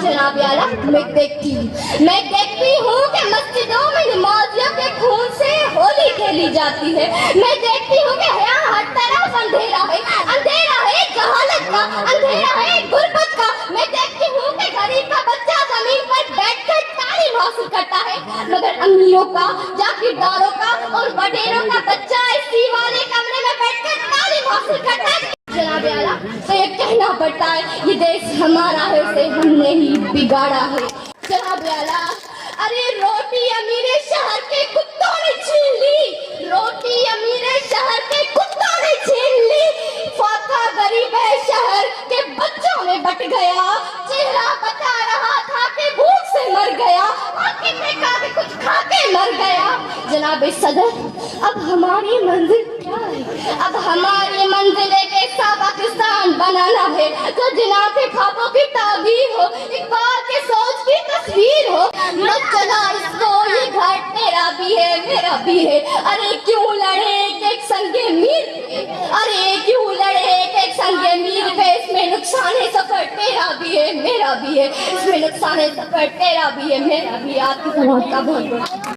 जनाब आला मैं देखती हूँ कि मस्जिदों में नमाजियों के खून से होली खेली जाती है। मैं देखती हूँ कि यहाँ हर तरफ अंधेरा है जहालत का, अंधेरा है गुर्बत का। मैं देखती हूँ कि गरीब का बच्चा जमीन पर बैठकर तालीम हासिल करता है, मगर अमीरों का, जागीरदारों का और वडेरों का बच्चा इसी वाले कमरे में बैठकर तालीम हासिल करता है। जनाब आला, तो ये कहना पड़ता है ये देश हमारा है, उसे हमने ही बिगाड़ा है। जनाब आला, अरे रोटी अमीरे शहर के कुत्तों ने छीन ली, रोटी अमीरे शहर के कुत्तों ने छीन ली, फाका गरीब है शहर के बच्चों में बट गया। चेहरा बता रहा था कि भूख से मर गया, आखिर में कहा कि कुछ खा के मर गया। जनाब सदर, अब हमारी मंजिल क्या है? अब हमारी मंजिल एक ऐसा पाकिस्तान बनाना है जो जिना के ख्वाबों की ताबीर हो, इकबाल के सोच की तस्वीर हो। मत चला इसको, ये घर तेरा भी है मेरा भी है। अरे क्यों लड़े एक संगे मीर पे, अरे क्यों लड़े एक संगे मीर पे। इसमें नुकसान है सफर तेरा भी है मेरा भी है, इसमें नुकसान है सफर तेरा भी है मेरा भी है। आपकी समाज का बहुत बहुत